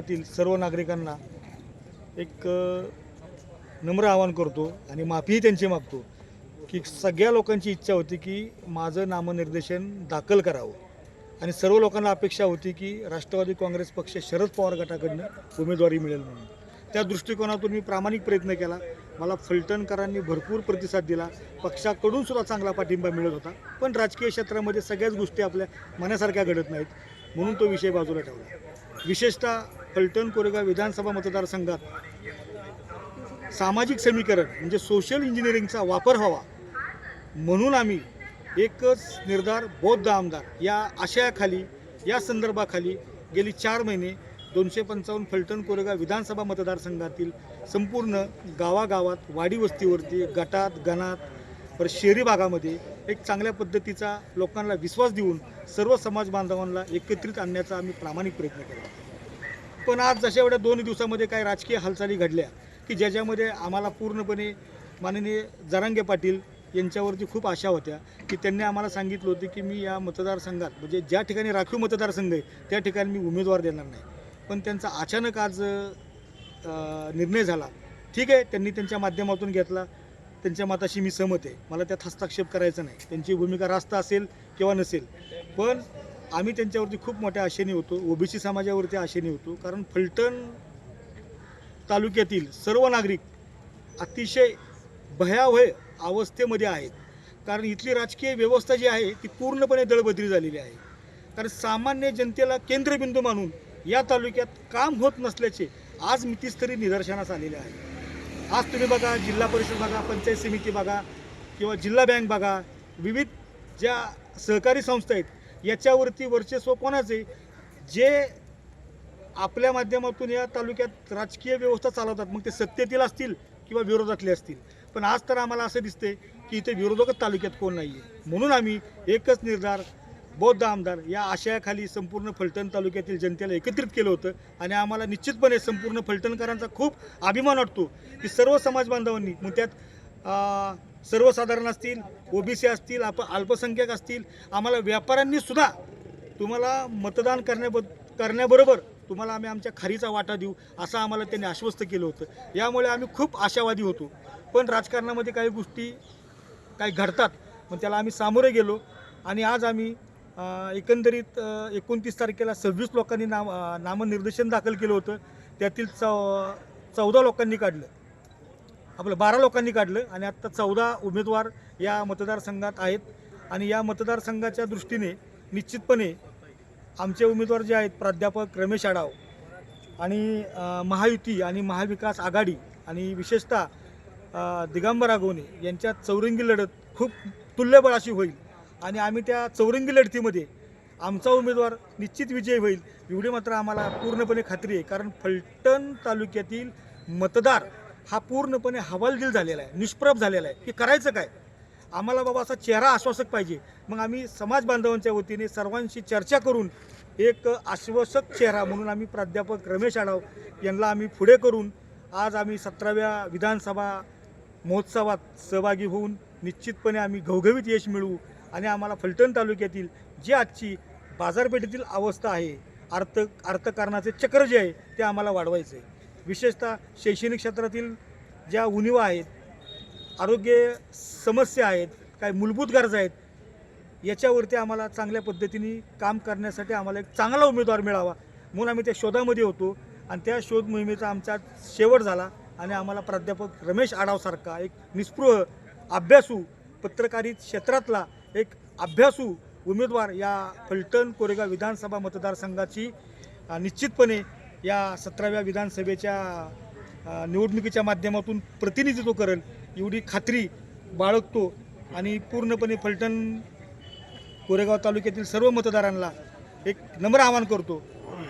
तील सर्व नागरिकांना एक नम्र आवाहन करतो आणि माफीही त्यांची मागतो की सगळ्या लोकांची इच्छा होती की माझं नामनिर्देशन दाखल करावं आणि सर्व लोकांना अपेक्षा होती की राष्ट्रवादी काँग्रेस पक्ष शरद पवार गटाकडनं उमेदवारी मिळेल म्हणून. त्या दृष्टिकोनातून मी प्रामाणिक प्रयत्न केला. मला फलटणकरांनी भरपूर प्रतिसाद दिला. पक्षाकडून सुद्धा चांगला पाठिंबा मिळत होता. पण राजकीय क्षेत्रामध्ये सगळ्याच गोष्टी आपल्या मनासारख्या घडत नाहीत, म्हणून तो विषय बाजूला ठेवला. विशेषतः फलटण कोरेगाव विधानसभा मतदारसंघात सामाजिक समीकरण म्हणजे सोशल इंजिनिअरिंगचा वापर व्हावा म्हणून आम्ही एकच निर्धार बौद्ध आमदार या आशयाखाली या संदर्भाखाली गेली 4 महिने 255 फलटण कोरेगाव विधानसभा मतदारसंघातील संपूर्ण गावागावात वाडी वस्तीवरती गटात गणात पर शहरी भागामध्ये एक चांगल्या पद्धतीचा लोकांना विश्वास देऊन सर्व समाज बांधवांना एकत्रित आणण्याचा आम्ही प्रामाणिक प्रयत्न केला. पण आज जशा एवढ्या 2 दिवसामध्ये काही राजकीय हालचाली घडल्या की ज्याच्यामध्ये आम्हाला पूर्णपणे माननीय जरांगे पाटील यांच्यावरती खूप आशा होत्या की त्यांनी आम्हाला सांगितलं होतं की मी या मतदारसंघात म्हणजे ज्या ठिकाणी राखीव मतदारसंघ आहे त्या ठिकाणी मी उमेदवार देणार नाही. पण त्यांचा अचानक आज निर्णय झाला. ठीक आहे, त्यांनी त्यांच्या माध्यमातून घेतला. त्यांच्या मताशी मी सहमत आहे. मला त्यात हस्तक्षेप करायचा नाही. त्यांची भूमिका रास्त असेल किंवा नसेल, पण आम्ही त्यांच्यावरती खूप मोठ्या आशेने होतो. ओबीसी समाजावरती आशेने होतो. कारण फलटण तालुक्यातील सर्व नागरिक अतिशय भयावह अवस्थेमध्ये आहेत. कारण इथली राजकीय व्यवस्था जी आहे ती पूर्णपणे दळबद्री झालेली आहे. कारण सामान्य जनतेला केंद्रबिंदू मानून या तालुक्यात काम होत नसल्याचे आज मितीस्तरी निदर्शनास आलेले आहे. आज तुम्ही बघा, जिल्हा परिषद बघा, पंचायत समिती बघा किंवा जिल्हा बँक बघा, विविध ज्या सहकारी संस्था आहेत याच्यावरती वर्चस्व कोणाचे, जे आपल्या माध्यमातून या तालुक्यात राजकीय व्यवस्था चालवतात, मग ते सत्तेतील असतील किंवा विरोधातले असतील. पण आज तर आम्हाला असं दिसते की इथे विरोधकच तालुक्यात कोण नाही आहे. म्हणून आम्ही एकच निर्धार बौद्ध आमदार या आशयाखाली संपूर्ण फलटण तालुक्यातील जनतेला एकत्रित केलं होतं. आणि आम्हाला निश्चितपणे संपूर्ण फलटणकरांचा खूप अभिमान वाटतो की सर्व समाज बांधवांनी, मग त्यात सर्वसाधारण असतील, ओबीसी असतील, अल्पसंख्याक असतील, आम्हाला व्यापाऱ्यांनीसुद्धा तुम्हाला मतदान करण्याबरोबर तुम्हाला आम्ही आमच्या खारीचा वाटा देऊ असं आम्हाला त्यांनी आश्वस्त केलं होतं. यामुळे आम्ही खूप आशावादी होतो. पण राजकारणामध्ये काही गोष्टी काही घडतात, पण त्याला आम्ही सामोरे गेलो आणि आज आम्ही एकंदरीत 29 तारखेला 26 लोकांनी नामनिर्देशन दाखल केलं होतं. त्यातील 14 लोकांनी काढलं, आपलं 12 लोकांनी काढलं आणि आत्ता 14 उमेदवार या मतदारसंघात आहेत. आणि या मतदारसंघाच्या दृष्टीने निश्चितपणे आमचे उमेदवार जे आहेत प्राध्यापक रमेश आढाव आणि महायुती आणि महाविकास आघाडी आणि विशेषतः दिगंबर आगवणे यांच्यात चौरंगी लढत खूप तुल्यबळ अशी होईल. आणि आम्ही त्या चौरंगी लढतीमध्ये आमचा उमेदवार निश्चित विजयी होईल एवढी मात्र आम्हाला पूर्णपणे खात्री आहे. कारण फलटण तालुक्यातील मतदार हा पूर्णपणे हवालदिल झालेला आहे, निष्प्रभ झालेला आहे की करायचं काय. आम्हाला बाबा असा चेहरा आश्वासक पाहिजे. मग आम्ही समाज बांधवांच्या वतीने सर्वांशी चर्चा करून एक आश्वासक चेहरा म्हणून आम्ही प्राध्यापक रमेश आढाव यांना आम्ही पुढे करून आज आम्ही 17व्या विधानसभा महोत्सवात सहभागी होऊन निश्चितपणे आम्ही घवघवीत यश मिळवू. आणि आम्हाला फलटण तालुक्यातील जी आजची बाजारपेठेतील अवस्था आहे, अर्थकारणाचे चक्र जे आहे ते आम्हाला वाढवायचं आहे. विशेषतः शैक्षणिक क्षेत्रातील ज्या उणिवा आहेत, आरोग्य समस्या आहेत, काही मूलभूत गरजा आहेत, याच्यावरती आम्हाला चांगल्या पद्धतीने काम करण्यासाठी आम्हाला एक चांगला उमेदवार मिळावा म्हणून आम्ही त्या शोधामध्ये होतो. आणि त्या शोध मोहिमेचा आमचा शेवट झाला आणि आम्हाला प्राध्यापक रमेश आढावसारखा एक निस्पृह अभ्यासू पत्रकारिता क्षेत्रातला एक अभ्यासू उमेदवार या फलटण कोरेगाव विधानसभा मतदारसंघाची निश्चितपणे या 17व्या विधानसभेच्या निवडणुकीच्या माध्यमातून प्रतिनिधित्व करेल एवढी खात्री बाळगतो. आणि पूर्णपणे फलटण कोरेगाव तालुक्यातील सर्व मतदारांना एक नम्र आवाहन करतो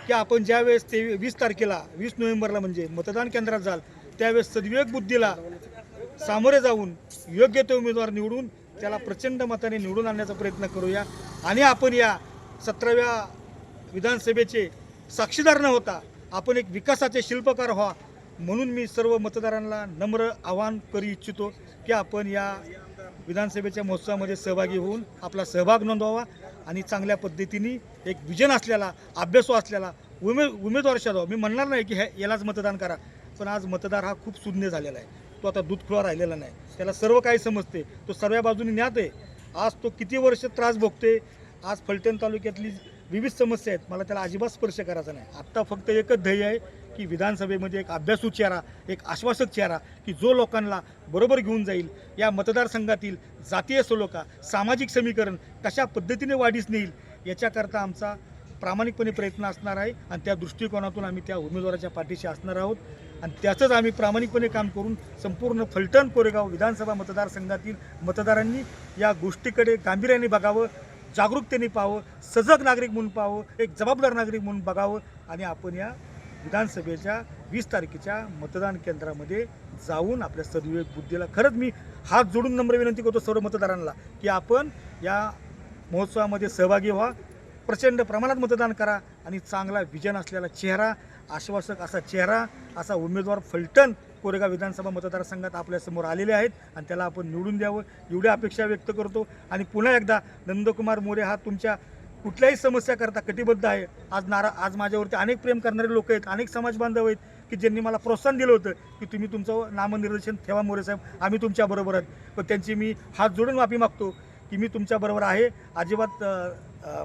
की आपण ज्यावेळेस 20 तारखेला 20 नोव्हेंबरला म्हणजे मतदान केंद्रात जाल त्यावेळेस सद्विवेक बुद्धीला सामोरे जाऊन योग्य ते उमेदवार निवडून त्याला प्रचंड मताने निवडून आणण्याचा प्रयत्न करूया. आणि आपण या 17व्या विधानसभेचे साक्षीदार न होता आपण एक विकासाचे शिल्पकार व्हा म्हणून मी सर्व मतदारांना नम्र आवाहन करू इच्छितो की आपण या विधानसभेच्या महोत्सवामध्ये सहभागी होऊन आपला सहभाग नोंदवावा आणि चांगल्या पद्धतीने एक विजन असलेला, अभ्यासू असलेला उमेदवार शोधावा. मी म्हणणार नाही की यालाच मतदान करा, पण आज मतदार हा खूप शून्य झालेला आहे. तो आता दूधखोळा राहिलेला नाही. त्याला सर्व काही समजते. तो सर्व बाजूनी ज्ञात आहे. आज तो किती वर्ष त्रास भोगते. आज फलटण तालुक्यातली विविध समस्या आहेत, मला त्याला अजिबात स्पर्श करायचा नाही. आत्ता फक्त एकच ध्येय आहे की विधानसभेमध्ये एक अभ्यासू चेहरा, एक आश्वासक चेहरा, की जो लोकांना बरोबर घेऊन जाईल. या मतदारसंघातील जातीय सलोखा, सामाजिक समीकरण कशा पद्धतीने वाढीस नेईल याच्याकरता आमचा प्रामाणिकपणे प्रयत्न असणार आहे. आणि त्या दृष्टिकोनातून आम्ही त्या उमेदवाराच्या पाठीशी असणार आहोत. आणि त्याचंच आम्ही प्रामाणिकपणे काम करून संपूर्ण फलटण कोरेगाव विधानसभा मतदारसंघातील मतदारांनी या गोष्टीकडे गांभीर्याने बघावं, जागरूकतेने पाहावं, सजग नागरिक म्हणून पाहावं, एक जबाबदार नागरिक म्हणून बघावं. आणि आपण या विधानसभेच्या 20 तारखेच्या मतदान केंद्रामध्ये जाऊन आपल्या सद्विवेक बुद्धीला खरंच मी हात जोडून नम्र विनंती करतो सर्व मतदारांना की आपण या महोत्सवामध्ये सहभागी व्हा, प्रचंड प्रमाणात मतदान करा आणि चांगला विजन असलेला चेहरा, आश्वासक असा चेहरा, असा उमेदवार फलटण कोरेगाव विधानसभा मतदारसंघात आपल्यासमोर आलेले आहेत आणि त्याला आपण निवडून द्यावं एवढी अपेक्षा व्यक्त करतो. आणि पुन्हा एकदा नंदकुमार मोरे हा तुमच्या कुठल्याही समस्या करता कटिबद्ध आहे. आज माझ्यावरती अनेक प्रेम करणारे लोक आहेत, अनेक समाज बांधव आहेत की ज्यांनी मला प्रोत्साहन दिलं होतं की तुम्ही तुमचं नामनिर्देशन ठेवा मोरे साहेब, आम्ही तुमच्याबरोबर आहेत. पण त्यांची मी हात जोडून माफी मागतो की मी तुमच्याबरोबर आहे. अजिबात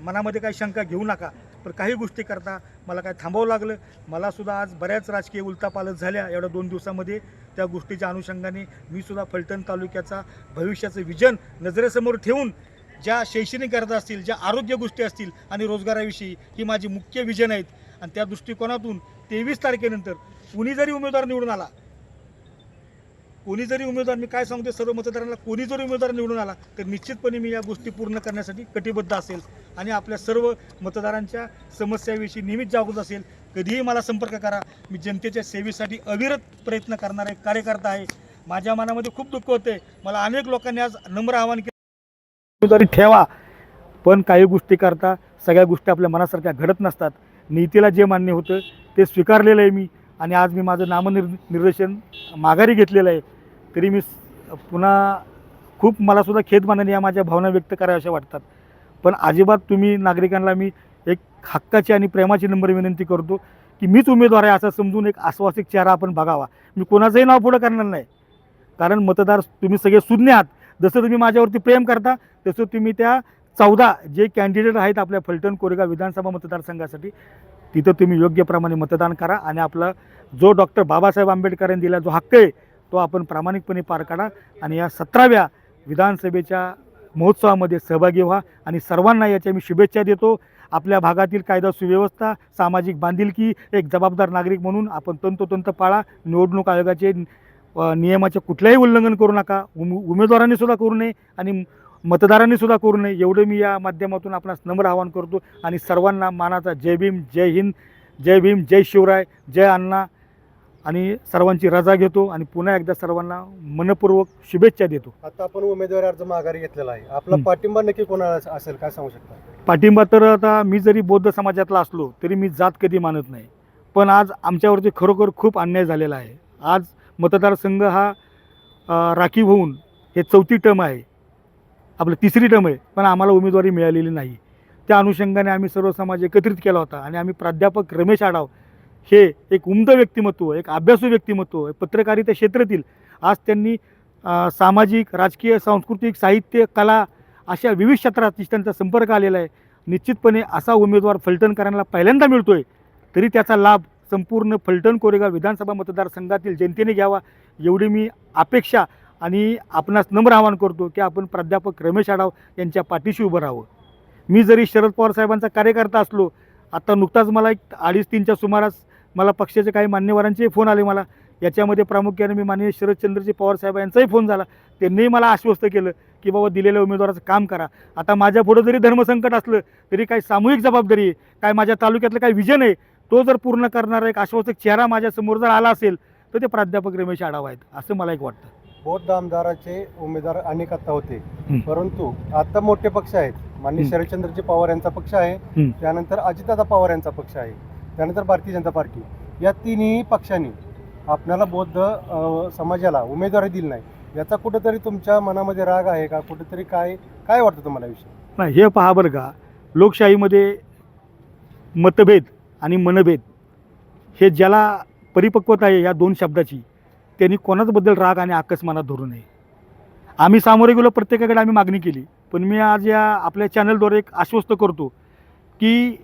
मनामध्ये काही शंका घेऊ नका. पण काही गोष्टी करता मला काय थांबावं लागलं. मलासुद्धा आज बऱ्याच राजकीय उलथापालथ झाल्या एवढ्या 2 दिवसामध्ये. त्या गोष्टीच्या अनुषंगाने मी सुद्धा फलटण तालुक्याचा भविष्याचं विजन नजरेसमोर ठेवून ज्या शैक्षणिक गरजा असतील, ज्या आरोग्य गोष्टी असतील आणि रोजगाराविषयी ही माझी मुख्य विजन आहेत. आणि त्या दृष्टिकोनातून 23 तारखेनंतर कोणी जरी उमेदवार निवडून आला, मी काय सांगतो सर्व मतदारांना, कोणी जरी उमेदवार निवडून आला तर निश्चितपणे मी या गोष्टी पूर्ण करण्यासाठी कटिबद्ध असेल आणि आपल्या सर्व मतदारांच्या समस्याविषयी नेहमीच जागृत असेल. कधीही मला संपर्क करा. मी जनतेच्या सेवेसाठी अविरत प्रयत्न करणारा एक कार्यकर्ता आहे. माझ्या मनामध्ये खूप दुःख होते. मला अनेक लोकांनी आज नम्र आवाहन केलं उमेदवारी ठेवा, पण काही गोष्टी करता सगळ्या गोष्टी आपल्या मनासारख्या घडत नसतात. नीतीला जे मान्य होतं ते स्वीकारलेलं आहे मी. आणि आज मी माझं नामनिर्देशन माघारी घेतलेलं आहे. तरी मी पुन्हा खूप मलासुद्धा खेद मानाने या माझ्या भावना व्यक्त कराव्याशा वाटतात. पण अजिबात तुम्ही नागरिकांना मी एक हक्काची आणि प्रेमाची नम्र विनंती करतो की मीच उमेदवार आहे असं समजून एक आश्वासिक चेहरा आपण बघावा. मी कोणाचंही नाव पुढं करणार नाही, कारण मतदार तुम्ही सगळे शून्य आहात. जसं तुम्ही माझ्यावरती प्रेम करता तसं तुम्ही त्या 14 जे कॅन्डिडेट आहेत आपल्या फलटण कोरेगाव विधानसभा मतदारसंघासाठी तिथं तुम्ही योग्य प्रमाणे मतदान करा. आणि आपला जो डॉक्टर बाबासाहेब आंबेडकरांनी दिला जो हक्क आहे तो आपण प्रामाणिकपणे पार काढा. आणि या 17व्या विधानसभेच्या महोत्सवामध्ये सहभागी व्हा. आणि सर्वांना याच्या मी शुभेच्छा देतो. आपल्या भागातील कायदा सुव्यवस्था, सामाजिक बांधिलकी, एक जबाबदार नागरिक म्हणून आपण तंतोतंत पाळा. निवडणूक आयोगाचे नियमाचे कुठल्याही उल्लंघन करू नका. उमेदवारांनी सुद्धा करू नये आणि मतदारांनी सुद्धा करू नये एवढं मी या माध्यमातून आपणास नम्र आवाहन करतो. आणि सर्वांना मानाचा जय भीम, जय हिंद, जय भीम, जय शिवराय, जय अण्णा. आणि सर्वांची रजा घेतो आणि पुन्हा एकदा सर्वांना मनपूर्वक शुभेच्छा देतो. आता आपण उमेदवारी अर्ज माघारी घेतलेला आहे. आपला पाठिंबा नक्की कोणाला असेल काय सांगू शकता? पाठिंबा तर आता मी जरी बौद्ध समाजातला असलो तरी मी जात कधी मानत नाही. पण आज आमच्यावरती खरोखर खूप अन्याय झालेला आहे. आज मतदारसंघ हा राखीव होऊन हे 4थी टर्म आहे, आपलं 3री टर्म आहे, पण आम्हाला उमेदवारी मिळालेली नाही. त्या अनुषंगाने आम्ही सर्व समाज एकत्रित केला होता आणि आम्ही प्राध्यापक रमेश आढाव हे एक उमदं व्यक्तिमत्व, एक अभ्यासू व्यक्तिमत्व, पत्रकारिता क्षेत्रातील आज त्यांनी सामाजिक, राजकीय, सांस्कृतिक, साहित्य, कला अशा विविध क्षेत्रात त्यांचा संपर्क आलेला आहे. निश्चितपणे असा उमेदवार फलटणकरांना पहिल्यांदा मिळतो आहे, तरी त्याचा लाभ संपूर्ण फलटण कोरेगाव विधानसभा मतदारसंघातील जनतेने घ्यावा एवढी मी अपेक्षा आणि आपणास नम्र आवाहन करतो की आपण प्राध्यापक रमेश आढाव यांच्या पाठीशी उभं राहावं. मी जरी शरद पवार साहेबांचा कार्यकर्ता असलो, आता नुकताच मला एक 2:30-3च्या सुमारास मला पक्षाचे काही मान्यवरांचे फोन आले मला. याच्यामध्ये प्रामुख्याने मी माननीय शरदचंद्रजी पवार साहेब यांचाही फोन झाला. त्यांनीही मला आश्वस्त केलं की बाबा दिलेल्या उमेदवाराचं काम करा. आता माझ्या पुढं जरी धर्मसंकट असलं तरी काही सामूहिक जबाबदारी आहे, काय माझ्या तालुक्यातलं काही विजन आहे तो जर पूर्ण करणारा एक आश्वासक चेहरा माझ्यासमोर जर आला असेल तर ते प्राध्यापक रमेश आढाव आहेत असं मला एक वाटतं. बौद्ध आमदाराचे उमेदवार अनेक आता होते, परंतु आता मोठे पक्ष आहेत. माननीय शरदचंद्रजी पवार यांचा पक्ष आहे, त्यानंतर अजितदादा पवार यांचा पक्ष आहे, त्यानंतर भारतीय जनता पार्टी. या तिन्ही पक्षांनी आपल्याला बौद्ध समाजाला उमेदवारी दिली नाही. याचा कुठेतरी तुमच्या मनामध्ये राग आहे का? कुठेतरी काय वाटतं तुम्हाला विषय? नाही, हे पहा बरं का, लोकशाहीमध्ये मतभेद आणि मनभेद हे ज्याला परिपक्वता आहे या दोन शब्दाची, त्यांनी कोणाचबद्दल राग आणि आकस मनात धरू नये. आम्ही सामोरे गेलो, प्रत्येकाकडे आम्ही मागणी केली, पण मी आज या आपल्या चॅनलद्वारे एक आश्वस्त करतो की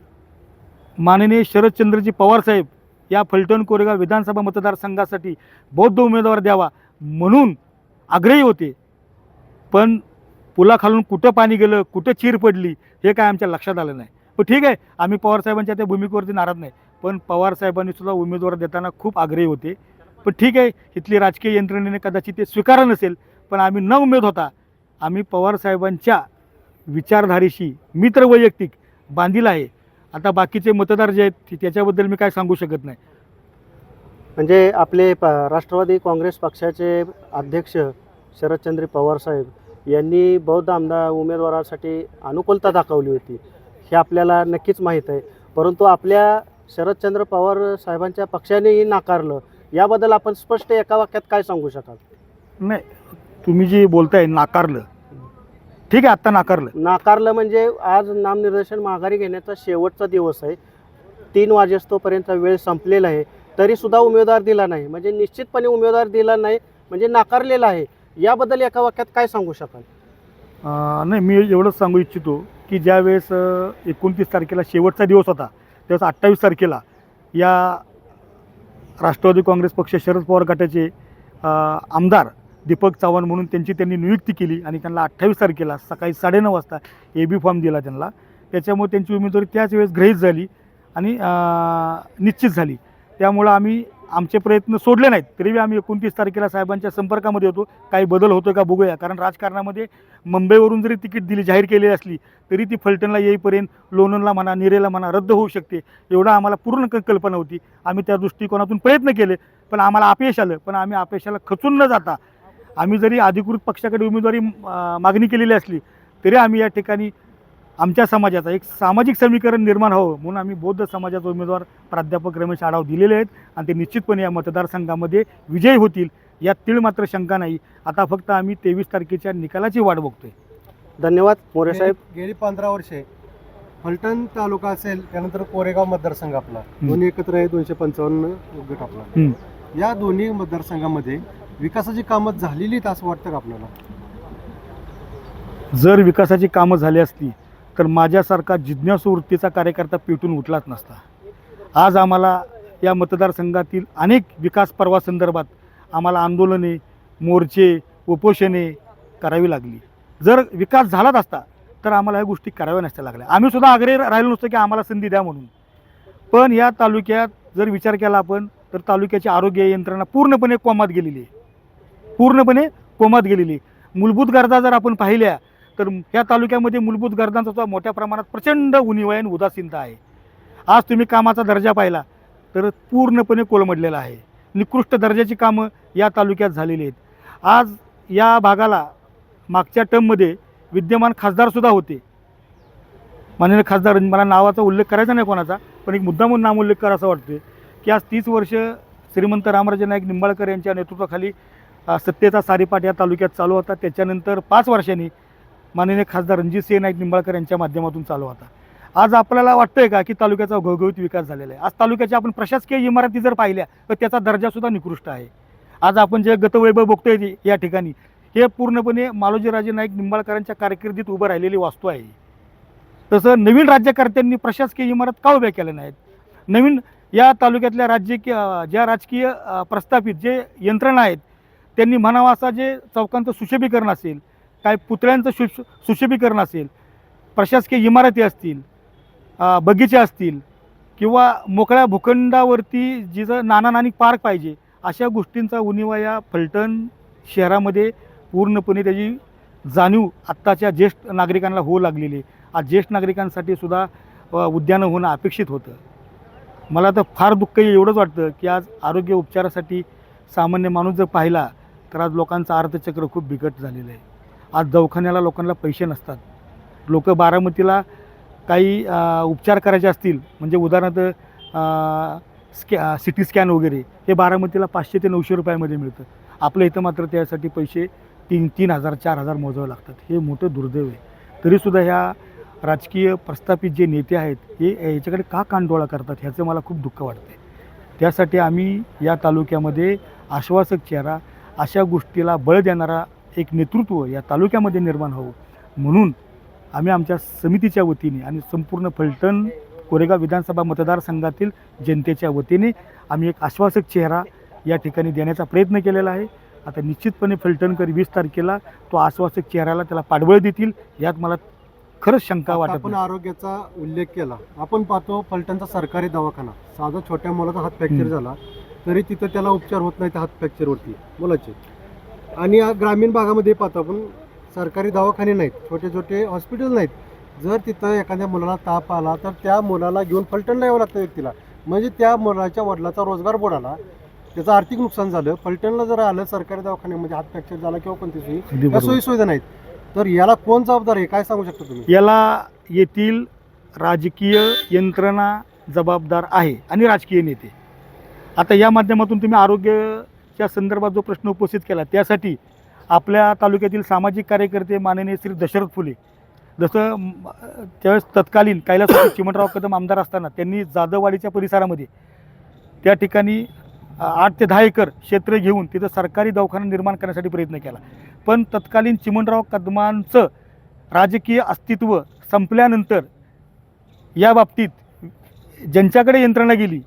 माननीय शरदचंद्रजी पवारसाहेब या फलटण कोरेगाव विधानसभा मतदारसंघासाठी बौद्ध उमेदवार द्यावा म्हणून आग्रही होते. पण पुलाखालून कुठं पाणी गेलं, कुठं चीर पडली हे काय आमच्या लक्षात आलं नाही. पण ठीक आहे, आम्ही पवारसाहेबांच्या त्या भूमिकेवरती नाराज नाही, पण पवारसाहेबांनी सुद्धा उमेदवार देताना खूप आग्रही होते. पण ठीक आहे, इथली राजकीय यंत्रणेने कदाचित ते स्वीकारलं नसेल, पण आम्ही न उमेद होता आम्ही पवारसाहेबांच्या विचारधारेशी मित्र वैयक्तिक बांधील आहे. आता बाकीचे मतदार जे आहेत त्याच्याबद्दल मी काय सांगू शकत नाही. म्हणजे आपले राष्ट्रवादी काँग्रेस पक्षाचे अध्यक्ष शरदचंद्र पवार साहेब यांनी बौद्ध आमदार उमेदवारासाठी अनुकूलता दाखवली होती, हे आपल्याला नक्कीच माहीत आहे. परंतु आपल्या शरदचंद्र पवार साहेबांच्या पक्षानेही नाकारलं. याबद्दल आपण स्पष्ट एका वाक्यात काय सांगू शकाल? नाही, तुम्ही जे बोलताय नाकारलं, ठीक आहे, आत्ता नाकारलं म्हणजे आज नामनिर्देशन माघारी घेण्याचा शेवटचा दिवस आहे. 3 वाजेस्तोपर्यंत वेळ संपलेला आहे, तरीसुद्धा उमेदवार दिला नाही. म्हणजे निश्चितपणे उमेदवार दिला नाही म्हणजे नाकारलेला आहे. याबद्दल एका वाक्यात काय सांगू शकाल? नाही, मी एवढंच सांगू इच्छितो की ज्यावेळेस 29 तारखेला शेवटचा दिवस होता, त्यावेळेस 28 तारखेला या राष्ट्रवादी काँग्रेस पक्ष शरद पवार गटाचे आमदार दीपक चव्हाण म्हणून त्यांनी नियुक्ती केली आणि त्यांना 28 तारखेला सकाळी 9:30 वाजता AB फॉर्म दिला त्यांना. त्याच्यामुळे त्यांची उमेदवारी त्याच वेळेस गृहीत झाली आणि निश्चित झाली. त्यामुळं आम्ही आमचे प्रयत्न सोडले नाहीत. तरीही आम्ही 29 तारखेला साहेबांच्या संपर्कामध्ये होतो. काही बदल होतो का बघूया, कारण राजकारणामध्ये मुंबईवरून जरी तिकीट दिली जाहीर केलेली असली तरी ती फलटणला येईपर्यंत लोणंदला म्हणा, निरेला म्हणा रद्द होऊ शकते, एवढा आम्हाला पूर्ण कल्पना होती. आम्ही त्या दृष्टिकोनातून प्रयत्न केले, पण आम्हाला अपयश आलं. पण आम्ही अपयशाला खचून न जाता आम्ही जरी अधिकृत पक्षाकडे उमेदवारी मागणी केलेली असली तरी आम्ही या ठिकाणी आमच्या समाजाचा एक सामाजिक समीकरण निर्माण व्हावं म्हणून आम्ही बौद्ध समाजाचा उमेदवार प्राध्यापक रमेश आढाव दिलेले आहेत आणि ते निश्चितपणे या मतदारसंघामध्ये विजयी होतील यात तीळ मात्र शंका नाही. आता फक्त आम्ही 23 तारखेच्या निकालाची वाट बघतोय. धन्यवाद मोरे साहेब. गेली 15 वर्षे फलटण तालुका असेल, त्यानंतर कोरेगाव मतदारसंघ आपला दोन्ही एकत्र आहे, 255 गट आपला. या दोन्ही मतदारसंघामध्ये विकासाची कामं झालेली आहेत असं वाटतं का आपल्याला? जर विकासाची कामं झाली असती तर माझ्यासारखा जिज्ञासू वृत्तीचा कार्यकर्ता पेटून उठलाच नसता. आज आम्हाला या मतदारसंघातील अनेक विकास पर्वासंदर्भात आम्हाला आंदोलने, मोर्चे, उपोषणे करावी लागली. जर विकास झालाच असता तर आम्हाला ह्या गोष्टी कराव्या नसत्या लागल्या. आम्ही सुद्धा आग्रही राहिलो नसतो की आम्हाला संधी द्या म्हणून. पण या तालुक्यात जर विचार केला आपण तर तालुक्याची आरोग्य यंत्रणा पूर्णपणे कोमात गेलेली आहे, मूलभूत गरजा जर आपण पाहिल्या तर ह्या तालुक्यामध्ये मूलभूत गरजांचा सुद्धा मोठ्या प्रमाणात प्रचंड उणीवा आणि उदासीनता आहे. आज तुम्ही कामाचा दर्जा पाहिला तर पूर्णपणे कोलमडलेला आहे. निकृष्ट दर्जाची कामं या तालुक्यात झालेली आहेत. आज या भागाला मागच्या टर्ममध्ये विद्यमान खासदारसुद्धा होते, माननीय खासदार, मला नावाचा उल्लेख करायचा नाही कोणाचा, पण एक मुद्दा म्हणून नामोल्लेख करायचा वाटतो की आज 30 वर्ष श्रीमंत रामराजे नाईक निंबाळकर यांच्या नेतृत्वाखाली सत्तेचा सारीपाट या तालुक्यात चालू होता. त्याच्यानंतर 5 वर्षांनी माननीय खासदार रणजितसिंह नाईक निंबाळकर यांच्या माध्यमातून चालू होता. आज आपल्याला वाटतंय का की तालुक्याचा घवघवीत विकास झालेला आहे? आज तालुक्याच्या आपण प्रशासकीय इमारती जर पाहिल्या तर त्याचा दर्जासुद्धा निकृष्ट आहे. आज आपण जे गतवैभव बघतोय या ठिकाणी हे पूर्णपणे मालोजीराजे नाईक निंबाळकरांच्या कारकिर्दीत उभं राहिलेली वास्तू आहे. तसं नवीन राज्यकर्त्यांनी प्रशासकीय इमारत का उभ्या केल्या नाहीत? नवीन या तालुक्यातल्या ज्या राजकीय प्रस्थापित जे यंत्रणा आहेत त्यांनी म्हणावं असा जे चौकांचं सुशोभीकरण असेल, काय पुतळ्यांचं सुशोभीकरण असेल, प्रशासकीय इमारती असतील, बगीचे असतील किंवा मोकळ्या भूखंडावरती जिथं नाना पार्क पाहिजे, अशा गोष्टींचा उणीवा या फलटण शहरामध्ये पूर्णपणे त्याची जाणीव आत्ताच्या ज्येष्ठ नागरिकांना होऊ लागलेली आहे. आज ज्येष्ठ नागरिकांसाठी सुद्धा उद्यानं होणं अपेक्षित होतं. मला तर फार दुःख एवढंच वाटतं की आज आरोग्य उपचारासाठी सामान्य माणूस जर पाहिला तर आज लोकांचं अर्थचक्र खूप बिकट झालेलं आहे. आज दवाखान्याला लोकांना पैसे नसतात. लोक बारामतीला काही उपचार करायचे असतील, म्हणजे उदाहरणार्थ सिटी स्कॅन वगैरे, हे बारामतीला 500 ते 900 रुपयामध्ये मिळतं. आपल्या इथं मात्र त्यासाठी पैसे 3,000 4,000 मोजावे लागतात. हे मोठं दुर्दैव आहे. तरीसुद्धा ह्या राजकीय प्रस्थापित जे नेते आहेत हे याच्याकडे का कानडोळा करतात ह्याचं मला खूप दुःख वाटतं आहे. त्यासाठी आम्ही या तालुक्यामध्ये आश्वासक चेहरा, अशा गोष्टीला बळ देणारा एक नेतृत्व या तालुक्यामध्ये निर्माण व्हावं म्हणून आम्ही आमच्या समितीच्या वतीने आणि संपूर्ण फलटण कोरेगाव विधानसभा मतदारसंघातील जनतेच्या वतीने आम्ही एक आश्वासक चेहरा या ठिकाणी देण्याचा प्रयत्न केलेला आहे. आता निश्चितपणे फलटणकर 20 तारखेला तो आश्वासक चेहऱ्याला त्याला पाठबळ देतील यात मला खरंच शंका आता वाटत आपण नाही. आरोग्याचा उल्लेख केला. आपण पाहतो फलटणचा सरकारी दवाखाना, साधा छोट्या मुलाचा हात फ्रॅक्चर हम्म. झाला तरी तिथं त्याला उपचार होत नाही, त्या हात फ्रॅक्चरवरती मुलाचे. आणि या ग्रामीण भागामध्ये पाहतो आपण सरकारी दवाखाने नाहीत, छोटे छोटे हॉस्पिटल नाहीत. जर तिथं एखाद्या मुलाला ताप आला तर त्या मुलाला घेऊन फलटणला यावं लागतं व्यक्तीला. म्हणजे त्या मुलाच्या वडिलाचा रोजगार बुडाला, त्याचं आर्थिक नुकसान झालं. फलटणला जर आलं सरकारी दवाखान्यामध्ये हात फ्रॅक्चर झाला किंवा कोणती सोयी अगदी त्या बरोबर. सोयीसुविधा नाहीत, तर याला कोण जबाबदार आहे, काय सांगू शकता तुम्ही? याला येथील राजकीय यंत्रणा जबाबदार आहे आणि राजकीय नेते. आता या माध्यमातून तुम्ही आरोग्याच्या संदर्भात जो प्रश्न उपस्थित केला त्यासाठी आपल्या तालुक्यातील सामाजिक कार्यकर्ते माननीय श्री दशरथ फुले, जसं त्यावेळेस तत्कालीन कैलासवासी चिमणराव कदम आमदार असताना त्यांनी जाधववाडीच्या परिसरामध्ये त्या ठिकाणी 8 ते 10 एकर क्षेत्र घेऊन तिथं सरकारी दवाखाना निर्माण करण्यासाठी प्रयत्न केला. पण तत्कालीन चिमणराव कदमांचं राजकीय अस्तित्व संपल्यानंतर या बाबतीत ज्यांच्याकडे यंत्रणा गेली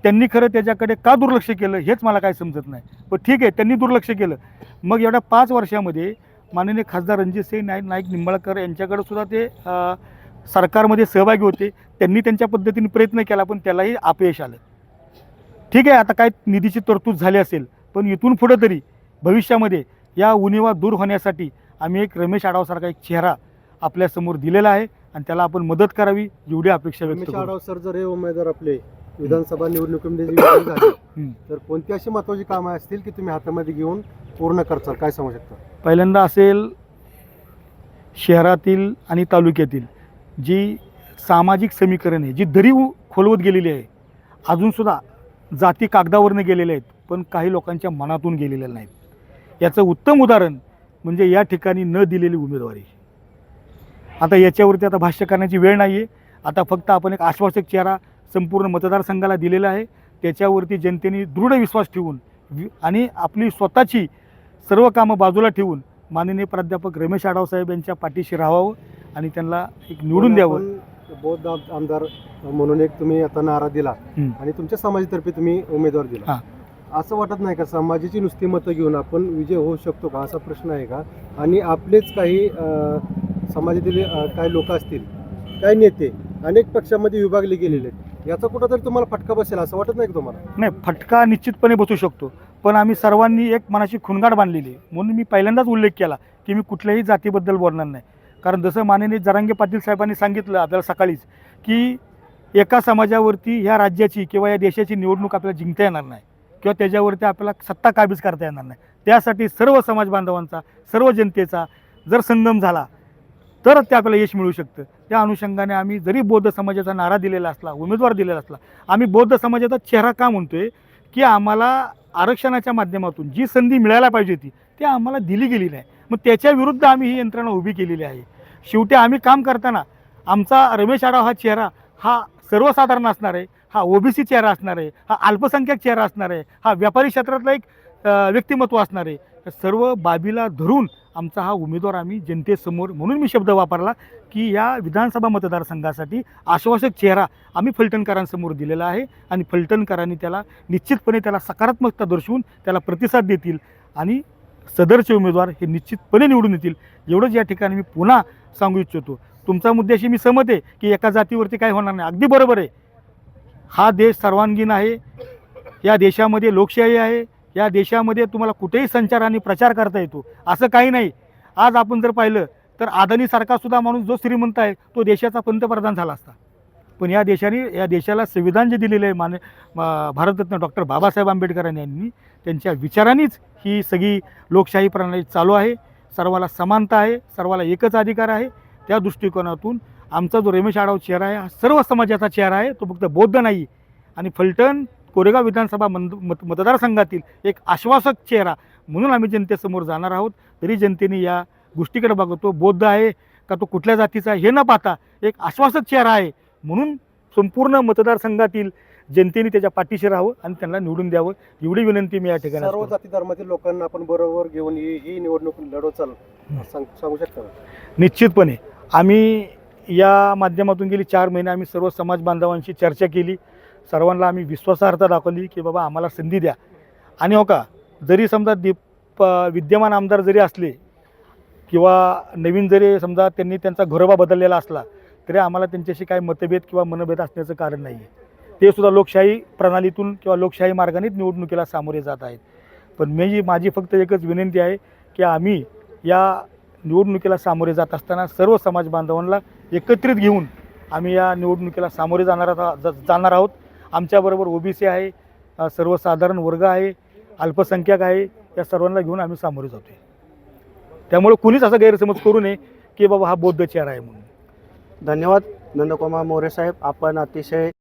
त्यांनी खरं त्याच्याकडे का दुर्लक्ष केलं हेच मला काय समजत नाही. पण ठीक आहे, त्यांनी दुर्लक्ष केलं. मग एवढ्या 5 वर्षामध्ये माननीय खासदार रणजितसिंह नाईक निंबाळकर यांच्याकडे सुद्धा ते सरकारमध्ये सहभागी होते. त्यांनी त्यांच्या पद्धतीने प्रयत्न केला पण त्यालाही अपयश आलं. ठीक आहे, आता काय निधीची तरतूद झाली असेल पण इथून पुढं तरी भविष्यामध्ये या उणिवा दूर होण्यासाठी आम्ही एक रमेश आढावसारखा एक चेहरा आपल्यासमोर दिलेला आहे आणि त्याला आपण मदत करावी एवढी अपेक्षा व्यक्त रमेश करतो. आढाव सर जर हे उमेदवार आपले विधानसभा निवडणुकीमध्ये जे विजयी झाले हं. तर कोणती अशी महत्वाची कामं असतील की तुम्ही हातामध्ये घेऊन पूर्ण करचाल, काय सांगू शकता? पहिल्यांदा असेल शहरातील आणि तालुक्यातील जी सामाजिक समीकरण आहे, जी दरी खोलवत गेलेली आहे, अजूनसुद्धा जाती कागदावरनं गेलेल्या आहेत पण काही लोकांच्या मनातून गेलेल्या नाहीत. याचं उत्तम उदाहरण म्हणजे या ठिकाणी न दिलेली उमेदवारी. आता याच्यावरती आता भाष्य करण्याची वेळ नाही आहे. आता फक्त आपण एक आश्वासक चेहरा संपूर्ण मतदारसंघाला दिलेला आहे. त्याच्यावरती जनतेने दृढ विश्वास ठेवून आणि आपली स्वतःची सर्व कामं बाजूला ठेवून माननीय प्राध्यापक रमेश आढाव साहेब यांच्या पाठीशी राहावं आणि त्यांना एक निवडून द्यावं. आपण बौद्ध आमदार म्हणून एक तुम्ही आता नारा दिला हं. आणि तुमच्या समाजातर्फे तुम्ही उमेदवार दिला. हां. असं वाटत नाही का समाजाची नुसती मतं घेऊन आपण विजय होऊ शकतो का, असा प्रश्न आहे का? आणि आपलेच काही समाजातील काही लोक असतील, काही नेते अनेक पक्षामध्ये विभागले गेलेले आहेत, याचा कुठंतरी तुम्हाला फटका बसेल असं वाटत नाही का तुम्हाला? नाही, फटका निश्चितपणे बसू शकतो पण आम्ही सर्वांनी एक मनाची खुणगाड बांधलेली आहे. म्हणून मी पहिल्यांदाच उल्लेख केला की मी कुठल्याही जातीबद्दल बोलणार नाही. कारण जसं माननीय जरांगे पाटील साहेबांनी सांगितलं आपल्याला सकाळीच की एका समाजावरती ह्या राज्याची किंवा या देशाची निवडणूक आपल्याला जिंकता येणार नाही किंवा त्याच्यावरती आपल्याला सत्ता काबीज करता येणार नाही. त्यासाठी सर्व समाज बांधवांचा, सर्व जनतेचा जर संगम झाला तरच ते आपल्याला यश मिळू शकतं. त्या अनुषंगाने आम्ही जरी बौद्ध समाजाचा नारा दिलेला असला, उमेदवार दिलेला असला, आम्ही बौद्ध समाजाचा चेहरा का म्हणतोय की आम्हाला आरक्षणाच्या माध्यमातून जी संधी मिळायला पाहिजे होती ती आम्हाला दिली गेली नाही. मग त्याच्या विरुद्ध आम्ही ही यंत्रणा उभी केलेली आहे. शेवटी आम्ही काम करताना आमचा रमेश आढाव हा चेहरा हा सर्वसाधारण असणार आहे, हा ओबीसी चेहरा असणार आहे, हा अल्पसंख्याक चेहरा असणार आहे, हा व्यापारी क्षेत्रातला एक व्यक्तिमत्व असणार आहे. तर सर्व बाबीला धरून आमचा हा उमेदवार आम्ही जनतेसमोर, म्हणून मी शब्द वापरला की या विधानसभा मतदारसंघासाठी आश्वासक चेहरा आम्ही फलटणकरांसमोर दिलेला आहे आणि फलटणकरांनी त्याला निश्चितपणे त्याला सकारात्मकता दर्शवून त्याला प्रतिसाद देतील आणि सदरचे उमेदवार हे निश्चितपणे निवडून येतील. एवढंच या ठिकाणी मी पुन्हा सांगू इच्छितो. तुमच्या मुद्द्याशी मी सहमत आहे की एका जातीवरती काय होणार नाही. अगदी बरोबर आहे. हा देश सर्वांगीण आहे, या देशामध्ये लोकशाही आहे, या देशामध्ये तुम्हाला कुठेही संचार आणि प्रचार करता येतो, असं काही नाही. आज आपण जर पाहिलं तर अदानीसारखा सुद्धा माणूस जो श्रीमंत आहे तो देशाचा पंतप्रधान झाला असता. पण या देशाला संविधान जे दिलेलं आहे भारतरत्न डॉक्टर बाबासाहेब आंबेडकरांनी यांनी, त्यांच्या विचारांनीच ही सगळी लोकशाही प्रणाली चालू आहे. सर्वाला समानता आहे, सर्वाला एकच अधिकार आहे. त्या दृष्टिकोनातून आमचा जो रमेश आढाव चेहरा आहे हा सर्व समाजाचा चेहरा आहे, तो फक्त बौद्ध नाही. आणि फलटण कोरेगाव विधानसभा मतदारसंघातील एक आश्वासक चेहरा म्हणून आम्ही जनतेसमोर जाणार आहोत. तरी जनतेने या गोष्टीकडे बघतो, बौद्ध आहे का तो कुठल्या जातीचा आहे हे न पाहता एक आश्वासक चेहरा आहे म्हणून संपूर्ण मतदारसंघातील जनतेने त्याच्या पाठीशी राहावं आणि त्यांना निवडून द्यावं एवढी विनंती मी या ठिकाणी सर्व करतो. जाती धर्मातील लोकांना आपण बरोबर घेऊन ही निवडणूक लढवचाल सांगू शकता का? निश्चितपणे आम्ही या माध्यमातून गेली 4 महिने आम्ही सर्व समाज बांधवांशी चर्चा केली. सर्वांना आम्ही विश्वासार्हता दाखवली की बाबा आम्हाला संधी द्या. आणि हो का जरी समजा विद्यमान आमदार जरी असले किंवा नवीन जरी समजा त्यांनी त्यांचा घरोबा बदललेला असला तरी आम्हाला त्यांच्याशी काही मतभेद किंवा मनभेद असण्याचं कारण नाही आहे. ते सुद्धा लोकशाही प्रणालीतून किंवा लोकशाही मार्गानेच निवडणुकीला सामोरे जात आहेत. पण माझी फक्त एकच विनंती आहे की आम्ही या निवडणुकीला सामोरे जात असताना सर्व समाज बांधवांना एकत्रित घेऊन आम्ही या निवडणुकीला सामोरे जाणार आहोत. आमच्याबरोबर ओबीसी आहे, सर्वसाधारण वर्ग आहे, अल्पसंख्याक आहे, या सर्वांना घेऊन आम्ही सामोरे जातो आहे. त्यामुळे कुणीच असा गैरसमज करू नये की बाबा हा बौद्ध चेहरा आहे म्हणून. धन्यवाद नंदकुमार मोरे साहेब, आपण अतिशय